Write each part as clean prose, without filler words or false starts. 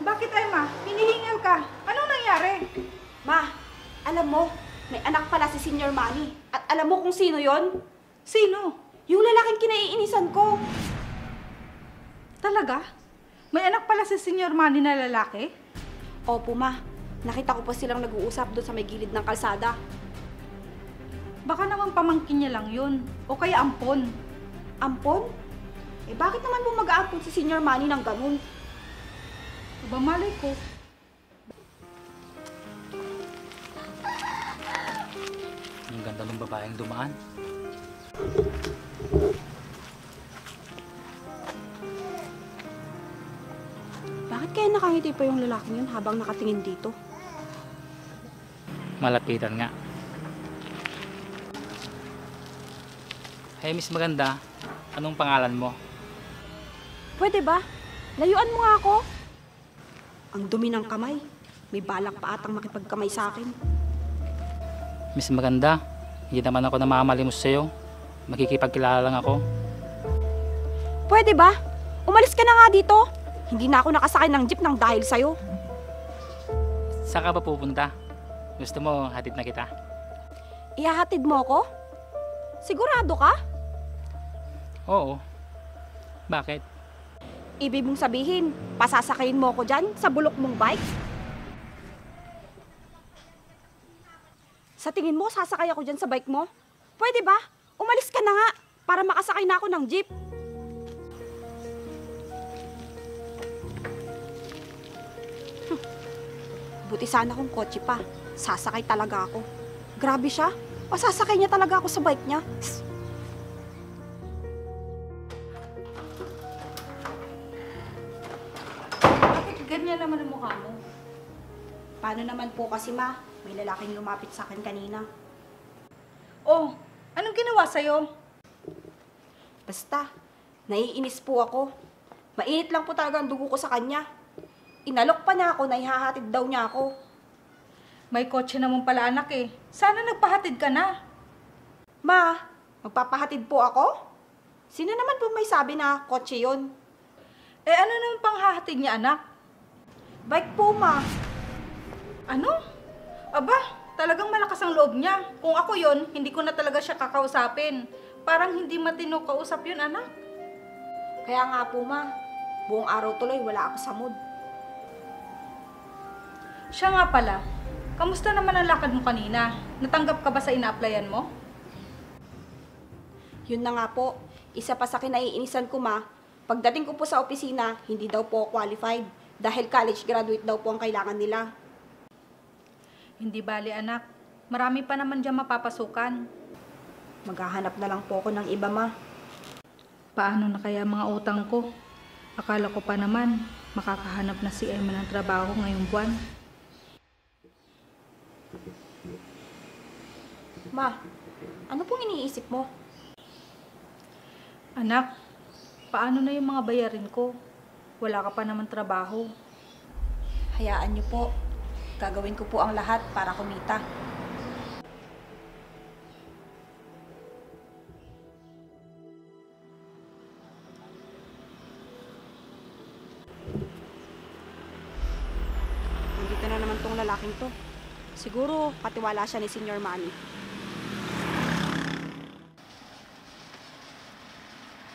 Bakit, Emma? Hinihingal ka. Anong nangyari? Ma, alam mo, may anak pala si Senior Manny. At alam mo kung sino yon? Sino? Yung lalaking kinaiinisan ko. Talaga? May anak pala si Senior Manny na lalaki? Opo, ma. Nakita ko pa silang nag-uusap doon sa may gilid ng kalsada. Baka naman pamangkin niya lang yun. O kaya ampon. Ampon? Eh bakit naman po mag-aampon si Senior Manny ng ganun? Aba, malay ko. Ang ganda ng babaeng dumaan. Bakit kaya nakangiti pa yung lalaking yun habang nakatingin dito? Malapitan nga. Hey, Miss Maganda, anong pangalan mo? Pwede ba? Layuan mo nga ako. Ang dumi ng kamay. May balak pa atang makipagkamay sa akin. Miss Maganda, hindi naman ako namamalimos sa'yo. Makikipagkilala lang ako. Pwede ba? Umalis ka na nga dito. Hindi na ako nakasakay ng jeep nang dahil sa'yo. Saan ka ba pupunta? Gusto mo hatid na kita? Ihahatid mo ako? Sigurado ka? Oo. Bakit? Ibig mong sabihin, pasasakayin mo ako dyan sa bulok mong bike? Sa tingin mo, sasakay ako dyan sa bike mo? Pwede ba? Umalis ka na nga para makasakay na ako ng jeep. Buti sana kung kotse pa. Sasakay talaga ako. Grabe siya. Pasasakay niya talaga ako sa bike niya. Bakit ganyan naman ang mukha mo? Paano naman po kasi, ma? May lalaking lumapit sa akin kanina. Oh, anong ginawa sa'yo? Basta, naiinis po ako. Mainit lang po talaga ang dugo ko sa kanya. Inalok pa niya ako na ihahatid daw niya ako. May kotse naman pala anak eh. Sana nagpahatid ka na. Ma, magpapahatid po ako? Sino naman po may sabi na kotse yun? Eh ano naman pang hahatid niya anak? Bike po, ma. Ano? Aba, talagang malakas ang loob niya. Kung ako yon, hindi ko na talaga siya kakausapin. Parang hindi matino kausap yun anak. Kaya nga po, ma. Buong araw tuloy, wala ako sa mood. Siya nga pala, kamusta naman ang lakad mo kanina? Natanggap ka ba sa ina-applyan mo? Yun na nga po, isa pa sa kinaiinisan ko, ma. Pagdating ko po sa opisina, hindi daw po qualified dahil college graduate daw po ang kailangan nila. Hindi bali anak, marami pa naman dyan mapapasukan. Maghahanap na lang po ako ng iba, ma. Paano na kaya mga utang ko? Akala ko pa naman, makakahanap na si Emma ng trabaho ngayong buwan. Ma, ano pong iniisip mo? Anak, paano na yung mga bayarin ko? Wala ka pa naman trabaho. Hayaan niyo po. Gagawin ko po ang lahat para kumita. Nandito na naman tong lalaking to. Siguro, katiwala siya ni Senior Manny.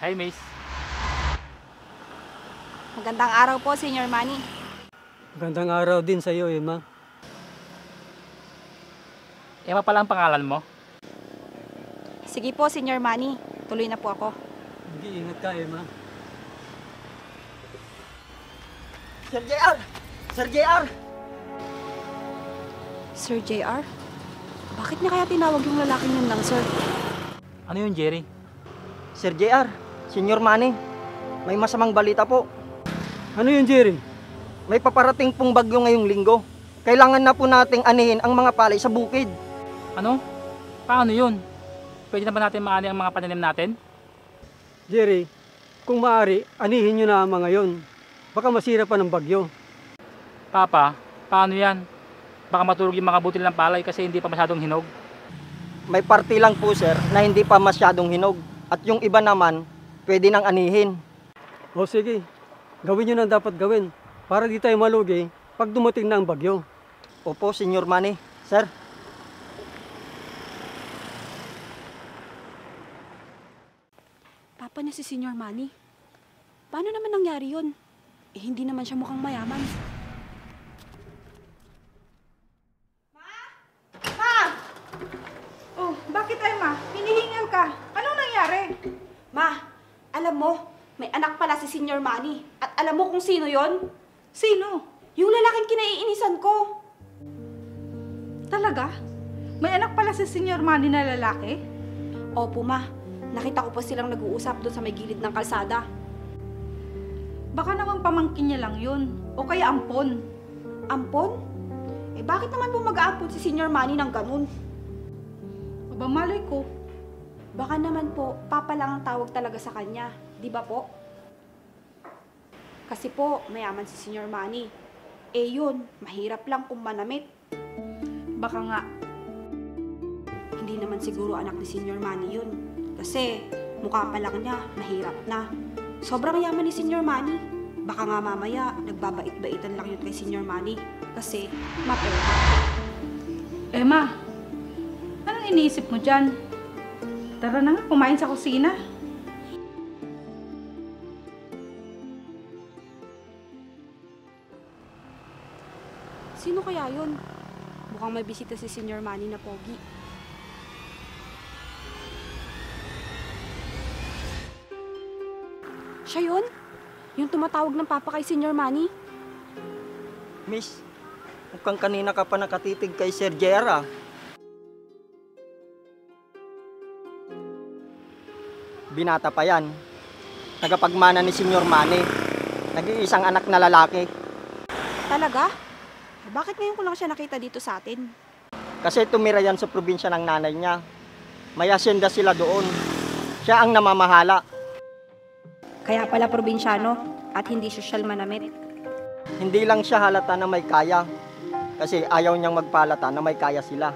Hi, Miss. Magandang araw po, Senior Manny. Magandang araw din sa iyo, Emma. Emma pala ang pangalan mo? Sige po, Senior Manny. Tuloy na po ako. Hindi, ingat ka, Emma. Sir JR! Sir JR! Sir JR? Bakit niya kaya tinawag yung lalaking yun lang, sir? Ano yun, Jerry? Sir JR, Senior Manny, may masamang balita po. Ano yun, Jerry? May paparating pong bagyo ngayong linggo. Kailangan na po nating anihin ang mga palay sa bukid. Ano? Paano yun? Pwede na ba natin maani ang mga pananim natin? Jerry, kung maaari, anihin nyo na ang mga yon. Baka masira pa ng bagyo. Papa, paano yan? Baka matulog yung mga butil ng palay kasi hindi pa masyadong hinog. May party lang po, sir, na hindi pa masyadong hinog. At yung iba naman, pwede nang anihin. O sige, gawin nyo na ang dapat gawin. para di tayo malugi pag dumating na ang bagyo. Opo, Senyor Manny. Sir, Papa niya si Senior Manny. Paano naman nangyari yun? Eh, hindi naman siya mukhang mayaman. Oh, bakit Emma? Hinihingal ka. Anong nangyari? Ma, alam mo, may anak pala si Senior Manny. At alam mo kung sino yon? Sino? Yung lalaking kinaiinisan ko. Talaga? May anak pala si Senior Manny na lalaki? Opo, ma. Nakita ko pa silang nag-uusap doon sa may gilid ng kalsada. Baka naman pamangkin niya lang yun. O kaya ampon. Ampon? Eh, bakit naman po mag-aampon si Senior Manny ng ganun? Aba, malay ko. Baka naman po, papa lang ang tawag talaga sa kanya. Di ba po? Kasi po, mayaman si Senior Manny. Eh yun, mahirap lang kung manamit. Baka nga. Hindi naman siguro anak ni Senior Manny yun. Kasi mukha pa lang niya, mahirap na. Sobrang yaman ni Senior Manny. Baka nga mamaya, nagbabait-baitan lang yun kay Senior Manny. Kasi mapera. Emma, anong iniisip mo dyan? Tara na nga, kumain sa kusina. Sino kaya yun? Mukhang may bisita si Senior Manny na pogi. Siya yun? Yung tumatawag ng papa kay Senior Manny? Miss, mukhang kanina ka pa nakatitig kay Sir Jera. Binata pa yan. Tagapagmana ni Senyor Manny. Nag-iisang anak na lalaki. Talaga? Eh, bakit ngayon ko lang siya nakita dito sa atin? Kasi tumira yan sa probinsya ng nanay niya. May asyenda sila doon. Siya ang namamahala. Kaya pala probinsyano at hindi sosyal manamit. Hindi lang siya halata na may kaya. Kasi ayaw niyang magpalata na may kaya sila.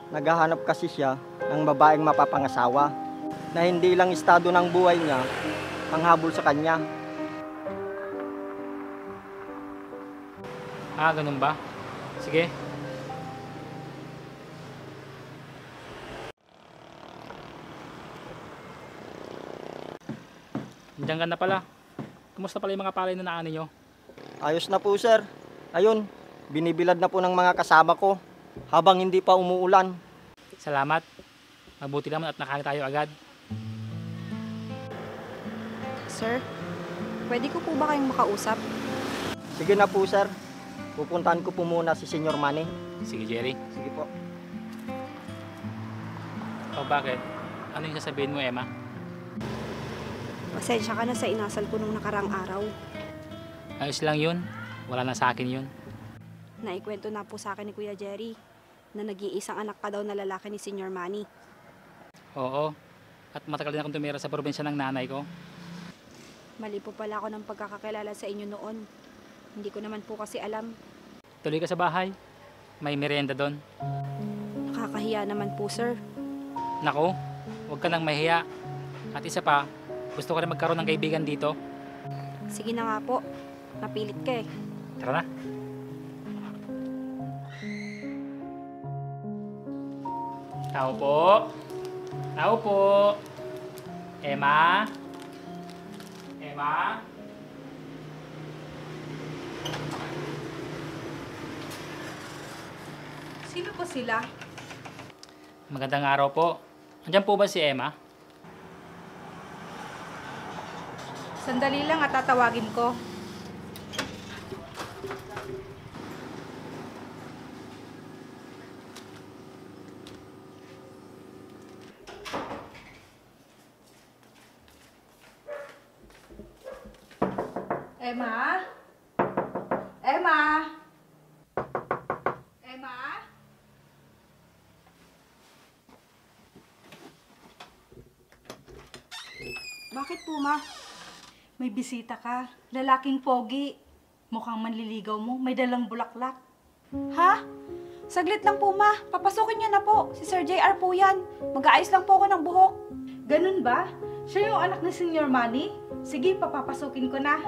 Naghahanap kasi siya ng babaeng mapapangasawa na hindi lang estado ng buhay niya ang habol sa kanya. Ah, ganun ba? Sige. Diyan ka na pala. Kumusta pala yung mga palay na naani nyo? Ayos na po, sir. Ayun, binibilad na po ng mga kasama ko habang hindi pa umuulan. Salamat. Mabuti naman at nakain tayo agad. Sir, pwede ko po ba kayong makausap? Sige na po, sir. Pupuntahan ko po muna si Senyor Manny. Sige, Jerry. Sige po. O bakit? Ano yung sasabihin mo, Emma? Pasensya ka na sa inasal ko nung nakarang araw. Ayos lang yun. Wala na sa akin yun. Naikwento na po sa akin ni Kuya Jerry na nag-iisang anak pa daw na lalaki ni Senior Manny. Oo. At matagal din akong tumira sa probinsya ng nanay ko. Mali po pala ako ng pagkakakilala sa inyo noon. Hindi ko naman po kasi alam. Tuloy ka sa bahay. May merienda doon. Nakakahiya naman po, sir. Nako, huwag ka nang mahiya. At isa pa, gusto ko rin magkaroon ng kaibigan dito. Sige na nga po. Napilit ka eh. Tara na. Tao po. Tao po. Emma? Emma? Sino po sila? Magandang araw po. Andiyan po ba si Emma? Sandali lang at tatawagin ko. Emma? Emma? Emma? Bakit po, ma? May bisita ka. Lalaking pogi. Mukhang manliligaw mo. May dalang bulaklak. Ha? Saglit lang po, ma. Papasukin niyo na po. Si Sir JR po yan. Mag-aayos lang po ako ng buhok. Ganun ba? Siya yung anak ni Senior Manny? Sige, papapasukin ko na.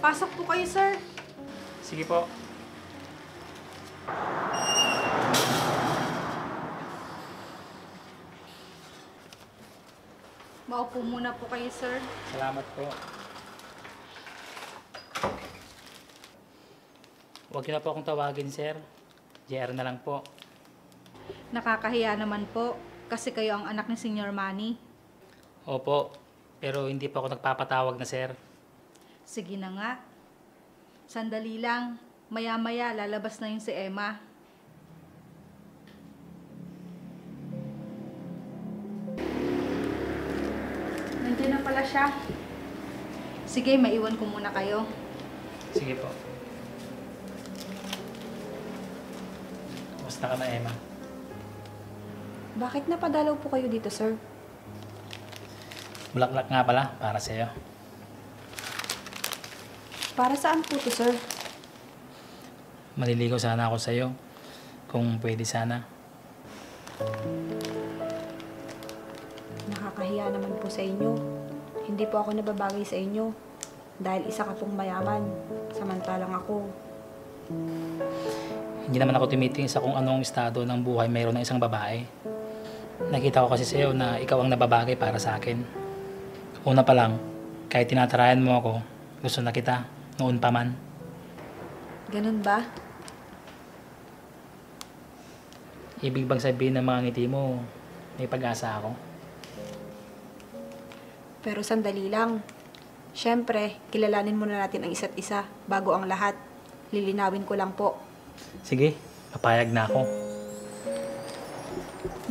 Pasok po kayo, sir. Sige po. Maupo muna po kayo, sir. Salamat po. Huwag niyo na po akong tawagin, sir. JR na lang po. Nakakahiya naman po kasi kayo ang anak ni Senior Manny. Opo, pero hindi po ako nagpapatawag na sir. Sige na nga. Sandali lang. Maya-maya lalabas na yun si Emma. Nandiyan na pala siya. Sige, maiwan ko muna kayo. Sige po. Basta ka na, Emma. Bakit napadalaw po kayo dito, sir? Bulaklak nga pala para sa'yo. Para saan po to, sir? Maliligaw sana ako sa'yo. Kung pwede sana. Nakakahiya naman po sa inyo. Hindi po ako nababagay sa inyo. Dahil isa ka pong mayaman. Samantalang ako. Hindi naman ako tumitingin sa kung anong estado ng buhay mayroon ng isang babae. Nakita ko kasi sa'yo na ikaw ang nababagay para sa akin. Una pa lang, kahit tinatarayan mo ako, gusto na kita, noon pa man. Ganun ba? Ibig bang sabihin ng mga ngiti mo, may pag-asa ako? Pero sandali lang. Siyempre, kilalanin muna natin ang isa't isa bago ang lahat. Lilinawin ko lang po. Sige, papayag na ako.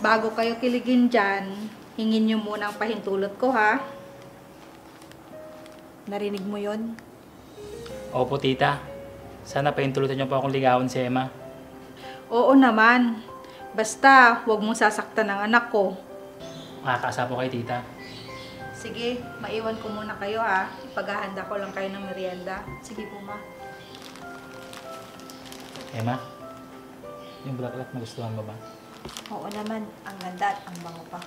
Bago kayo kiligin dyan, hingin nyo muna ang pahintulot ko, ha? Narinig mo yon? Opo, tita. Sana paintulutan niyo po akong ligawan si Emma. Oo naman. Basta, huwag mong sasaktan ang anak ko. Makakaasa po kay tita. Sige, maiwan ko muna kayo, ha? Ipaghahanda ko lang kayo ng merienda. Sige po, ma. Emma, yung bulaklak na gustuhan mo ba? Oo naman. Ang ganda at ang bango pa.